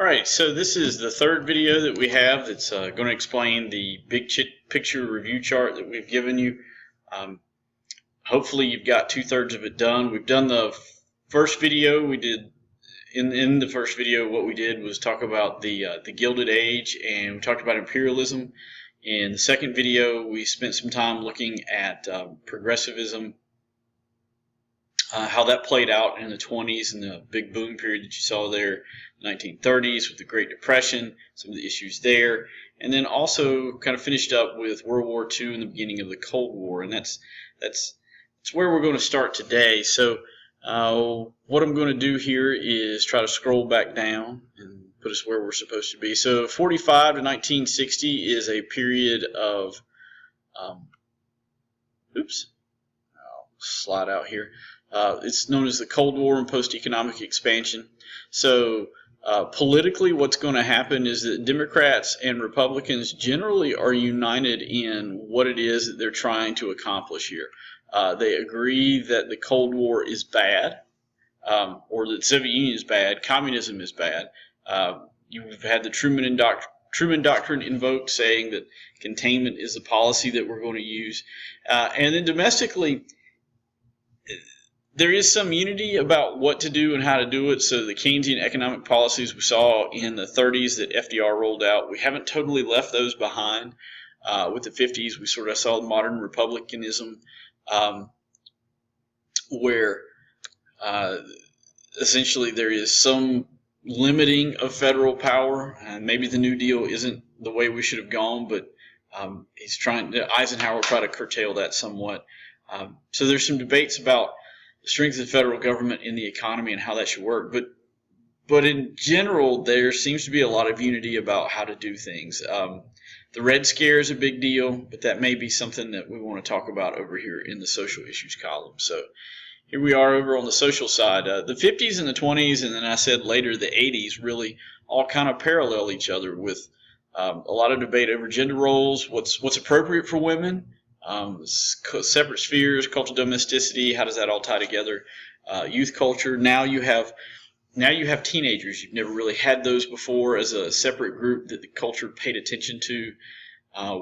Alright, so this is the third video that we have that's going to explain the big picture review chart that we've given you. Um, Hopefully you've got 2/3 of it done. We've done the first video. We did in the first video what we did was talk about the Gilded Age, and we talked about imperialism. In the second video we spent some time looking at progressivism, how that played out in the 20s and the big boom period that you saw there, the 1930s with the Great Depression, some of the issues there, and then also kind of finished up with World War II and the beginning of the Cold War, and that's where we're going to start today. So what I'm going to do here is try to scroll back down and put us where we're supposed to be. So 45 to 1960 is a period of I'll slide out here. It's known as the Cold War and post-economic expansion. So politically, what's going to happen is that Democrats and Republicans generally are united in what it is that they're trying to accomplish here. They agree that the Cold War is bad, or that the Soviet Union is bad, communism is bad. You've had the Truman Doctrine invoked, saying that containment is the policy that we're going to use. And then domestically, there is some unity about what to do and how to do it. So the Keynesian economic policies we saw in the 30s that FDR rolled out, we haven't totally left those behind. With the 50s, we sort of saw modern republicanism, where essentially there is some limiting of federal power, and maybe the New Deal isn't the way we should have gone, but Eisenhower tried to curtail that somewhat. So there's some debates about the strength of the federal government in the economy and how that should work, but in general there seems to be a lot of unity about how to do things. The Red Scare is a big deal, but that may be something that we want to talk about over here in the social issues column. So here we are over on the social side. The 50s and the 20s, and then I said later the 80s, really all kind of parallel each other, with a lot of debate over gender roles, what's appropriate for women, separate spheres, cultural domesticity, how does that all tie together, youth culture. Now you have teenagers. You've never really had those before as a separate group that the culture paid attention to,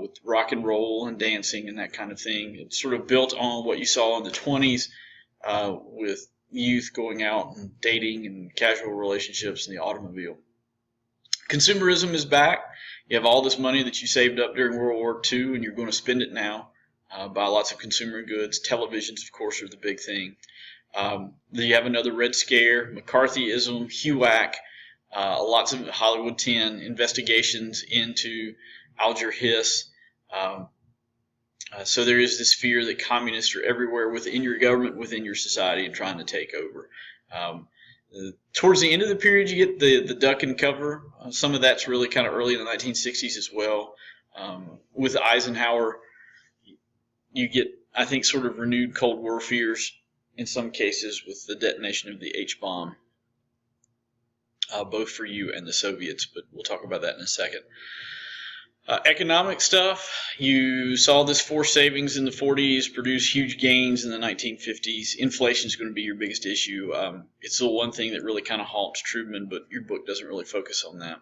with rock and roll and dancing and that kind of thing. It's sort of built on what you saw in the 20s, with youth going out and dating and casual relationships in the automobile. Consumerism is back. You have all this money that you saved up during World War II, and you're going to spend it now. Buy lots of consumer goods. Televisions, of course, are the big thing. Then you have another Red Scare, McCarthyism, HUAC, lots of Hollywood 10 investigations into Alger Hiss. So there is this fear that communists are everywhere within your government, within your society, and trying to take over. Towards the end of the period, you get the duck and cover. Some of that's really kind of early in the 1960s as well. With Eisenhower, you get, I think, sort of renewed Cold War fears in some cases with the detonation of the H-bomb, both for you and the Soviets, but we'll talk about that in a second. Economic stuff, you saw this forced savings in the 40s produce huge gains in the 1950s. Inflation is going to be your biggest issue. It's the one thing that really kind of halts Truman, but your book doesn't really focus on that.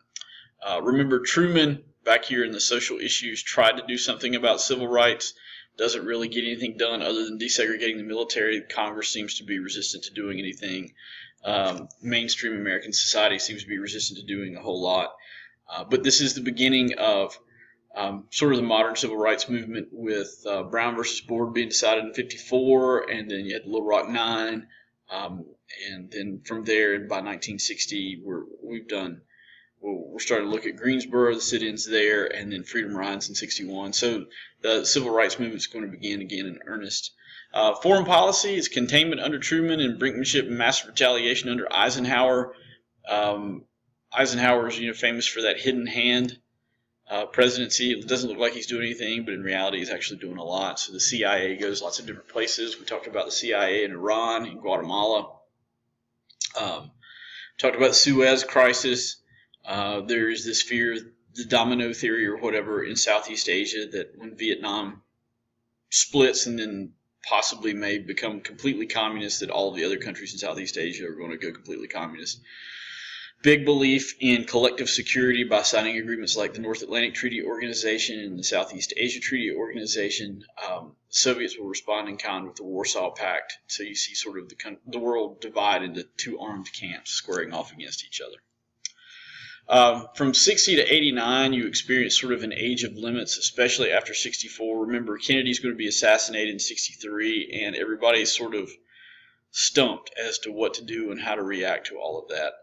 Remember, Truman, back here in the social issues, tried to do something about civil rights. Doesn't really get anything done other than desegregating the military. Congress seems to be resistant to doing anything. Mainstream American society seems to be resistant to doing a whole lot. But this is the beginning of sort of the modern civil rights movement, with Brown versus Board being decided in '54, and then you had the Little Rock Nine, and then from there, by 1960, we're starting to look at Greensboro, the sit-ins there, and then Freedom Rides in '61. So the civil rights movement is going to begin again in earnest. Foreign policy is containment under Truman and brinkmanship and massive retaliation under Eisenhower. Eisenhower is famous for that hidden hand presidency. It doesn't look like he's doing anything, but in reality he's actually doing a lot. So the CIA goes lots of different places. We talked about the CIA in Iran, in Guatemala. Talked about the Suez Crisis. There's this fear, the domino theory or whatever, in Southeast Asia, that when Vietnam splits and then possibly may become completely communist, that all of the other countries in Southeast Asia are going to go completely communist. Big belief in collective security by signing agreements like the North Atlantic Treaty Organization and the Southeast Asia Treaty Organization. Soviets will respond in kind with the Warsaw Pact. So you see sort of the world divide into two armed camps squaring off against each other. From 60 to 89, you experience sort of an age of limits, especially after 64. Remember, Kennedy's going to be assassinated in 63, and everybody's sort of stumped as to what to do and how to react to all of that.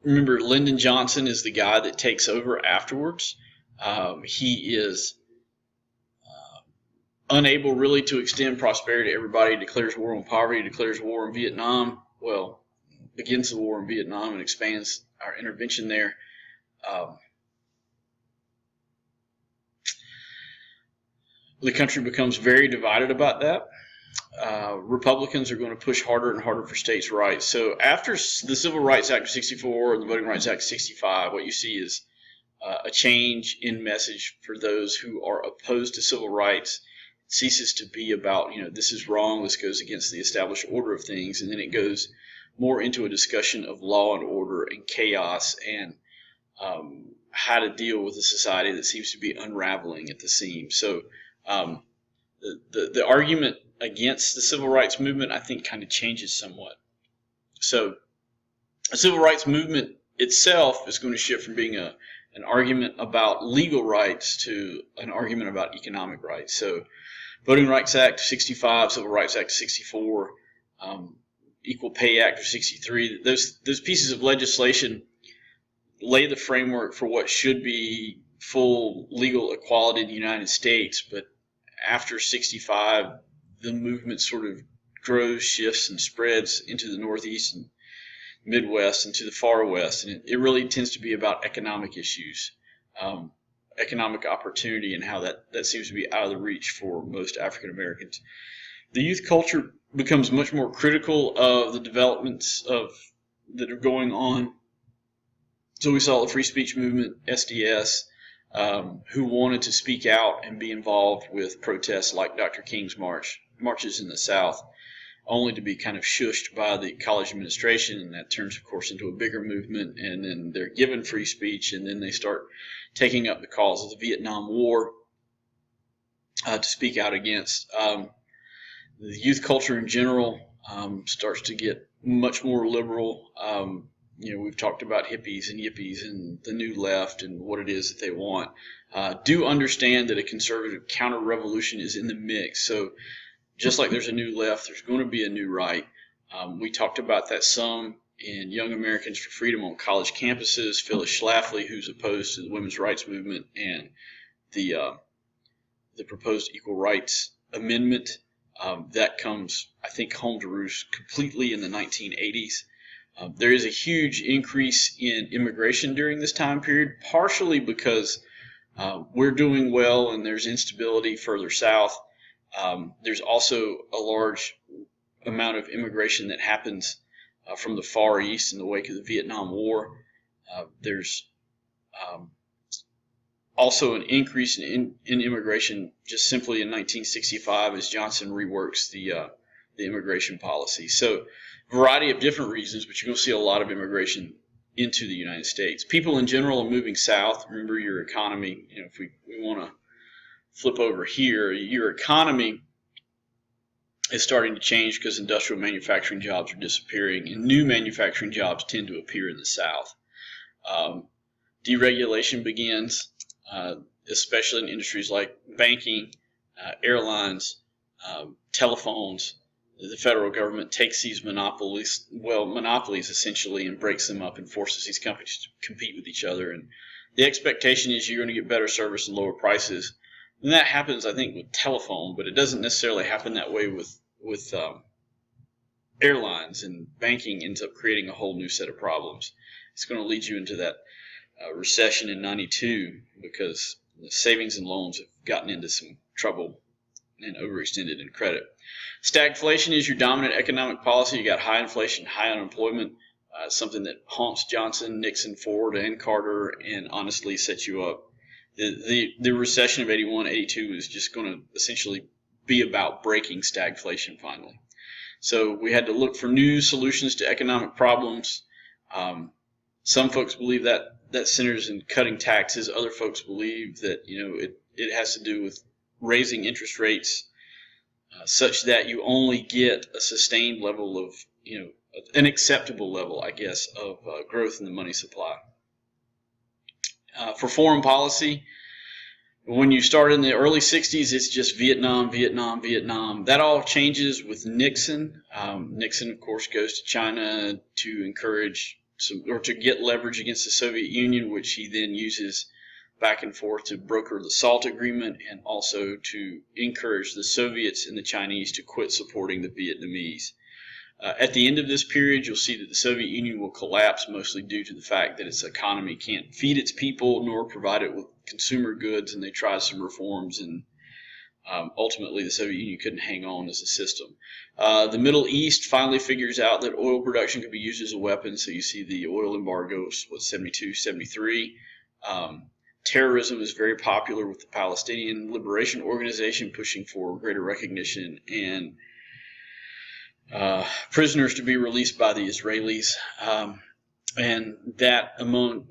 Remember, Lyndon Johnson is the guy that takes over afterwards. He is unable really to extend prosperity to everybody. He declares war on poverty, declares war on Vietnam. Well, begins the war in Vietnam and expands our intervention there. The country becomes very divided about that. Republicans are going to push harder and harder for states' rights. So after the Civil Rights Act of 64 and the Voting Rights Act of 65, what you see is a change in message for those who are opposed to civil rights. It ceases to be about, this is wrong, this goes against the established order of things, and then it goes more into a discussion of law and order and chaos and how to deal with a society that seems to be unraveling at the seams. So the argument against the civil rights movement, I think, kind of changes somewhat. So the civil rights movement itself is going to shift from being an argument about legal rights to an argument about economic rights. So Voting Rights Act of 65, Civil Rights Act of 64, Equal Pay Act of 63, those pieces of legislation lay the framework for what should be full legal equality in the United States. But after 65, the movement sort of grows, shifts, and spreads into the Northeast and Midwest and to the far West. And it really tends to be about economic issues, economic opportunity, and how that seems to be out of the reach for most African Americans. The youth culture becomes much more critical of the developments that are going on. So we saw the free speech movement, SDS, who wanted to speak out and be involved with protests like Dr. King's marches in the South, only to be kind of shushed by the college administration, and that turns, of course, into a bigger movement, and then they're given free speech, and then they start taking up the cause of the Vietnam War to speak out against. The youth culture in general starts to get much more liberal. We've talked about hippies and yippies and the new left and what it is that they want. Do understand that a conservative counter-revolution is in the mix. So just like there's a new left, there's going to be a new right. We talked about that some in Young Americans for Freedom on college campuses. Phyllis Schlafly, who's opposed to the women's rights movement and the proposed equal rights amendment. That comes, I think, home to roost completely in the 1980s. There is a huge increase in immigration during this time period, partially because we're doing well and there's instability further south. There's also a large amount of immigration that happens from the Far East in the wake of the Vietnam War. There's also an increase in immigration just simply in 1965 as Johnson reworks the immigration policy. So a variety of different reasons, but you're going to see a lot of immigration into the United States. People in general are moving south. Remember, your economy, if we want to flip over here, your economy is starting to change because industrial manufacturing jobs are disappearing and new manufacturing jobs tend to appear in the South. Deregulation begins, especially in industries like banking, airlines, telephones. The federal government takes these monopolies essentially, and breaks them up and forces these companies to compete with each other. And the expectation is you're going to get better service and lower prices. And that happens, I think, with telephone, but it doesn't necessarily happen that way with airlines, and banking ends up creating a whole new set of problems. It's going to lead you into that recession in 92 because the savings and loans have gotten into some trouble and overextended in credit. Stagflation is your dominant economic policy. You got high inflation, high unemployment, something that haunts Johnson, Nixon, Ford, and Carter, and honestly sets you up. The recession of 81, 82 is just going to essentially be about breaking stagflation finally. So we had to look for new solutions to economic problems. Some folks believe that centers in cutting taxes. Other folks believe that it has to do with raising interest rates such that you only get a sustained level of an acceptable level, I guess, of growth in the money supply. For foreign policy, when you start in the early 60s, it's just Vietnam, Vietnam, Vietnam. That all changes with Nixon. Nixon, of course, goes to China to encourage to get leverage against the Soviet Union, which he then uses back and forth to broker the SALT agreement and also to encourage the Soviets and the Chinese to quit supporting the Vietnamese. At the end of this period, you'll see that the Soviet Union will collapse, mostly due to the fact that its economy can't feed its people nor provide it with consumer goods, and they tried some reforms, and ultimately the Soviet Union couldn't hang on as a system. The Middle East finally figures out that oil production could be used as a weapon, so you see the oil embargoes, 72, 73. Terrorism is very popular with the Palestinian Liberation Organization pushing for greater recognition and prisoners to be released by the Israelis, and that among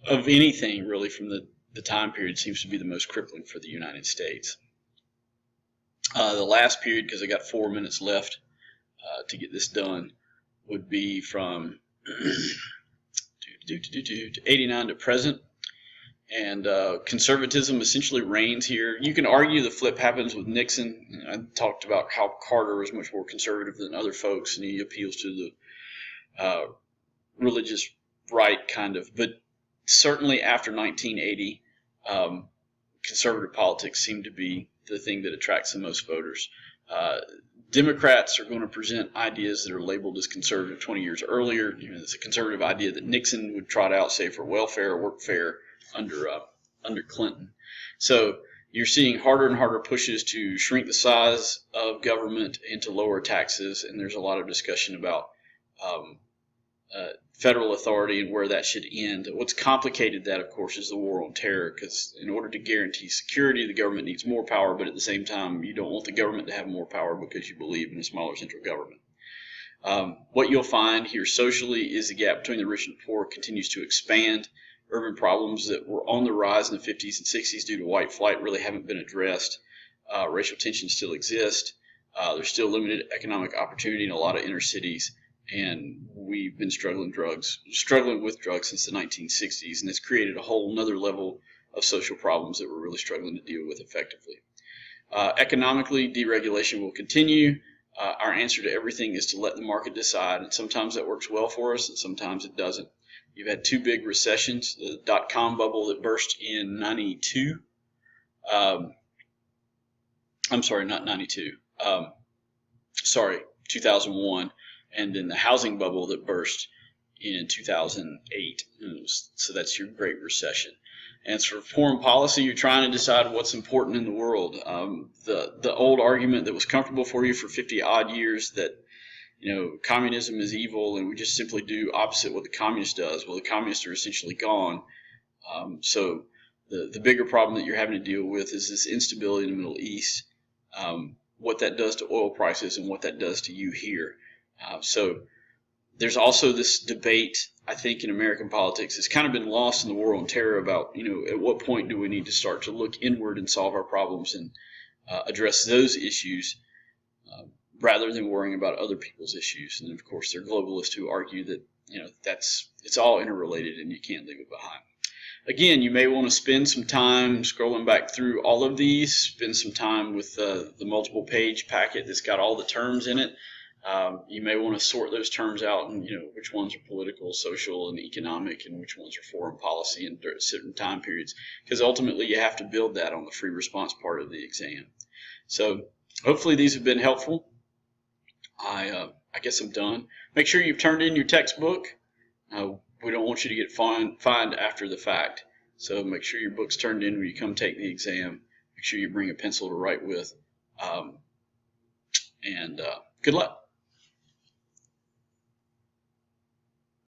of anything really from the time period seems to be the most crippling for the United States. The last period, because I got 4 minutes left to get this done, would be from 89 to present. And conservatism essentially reigns here. You can argue the flip happens with Nixon. I talked about how Carter was much more conservative than other folks, and he appeals to the religious right, kind of. But certainly after 1980, conservative politics seem to be the thing that attracts the most voters. Democrats are going to present ideas that are labeled as conservative 20 years earlier. It's a conservative idea that Nixon would trot out, say, for welfare or workfare under Clinton. So you're seeing harder and harder pushes to shrink the size of government and to lower taxes, and there's a lot of discussion about federal authority and where that should end. What's complicated that, of course, is the war on terror, because in order to guarantee security, the government needs more power, but at the same time, you don't want the government to have more power because you believe in a smaller central government. What you'll find here socially is the gap between the rich and poor continues to expand. Urban problems that were on the rise in the 50s and 60s due to white flight really haven't been addressed. Racial tensions still exist. There's still limited economic opportunity in a lot of inner cities, and we've been struggling with drugs since the 1960s, and it's created a whole nother level of social problems that we're really struggling to deal with effectively. Economically, deregulation will continue. Our answer to everything is to let the market decide, and sometimes that works well for us, and sometimes it doesn't. You've had two big recessions, the dot-com bubble that burst in 92. I'm sorry, not 92. 2001. And then the housing bubble that burst in 2008. So that's your Great Recession. And for foreign policy, you're trying to decide what's important in the world. The old argument that was comfortable for you for 50-odd years that communism is evil and we just simply do opposite what the communist does. Well, the communists are essentially gone. So the bigger problem that you're having to deal with is this instability in the Middle East, what that does to oil prices and what that does to you here. So there's also this debate, I think, in American politics. It's kind of been lost in the war on terror about, at what point do we need to start to look inward and solve our problems and address those issues rather than worrying about other people's issues. And of course, there are globalists who argue that it's all interrelated and you can't leave it behind. Again, you may want to spend some time scrolling back through all of these. Spend some time with the multiple page packet that's got all the terms in it. You may want to sort those terms out and which ones are political, social, and economic, and which ones are foreign policy in certain time periods, because ultimately you have to build that on the free response part of the exam. So hopefully these have been helpful. I guess I'm done. Make sure you've turned in your textbook. We don't want you to get fined after the fact. So make sure your book's turned in when you come take the exam. Make sure you bring a pencil to write with. And good luck.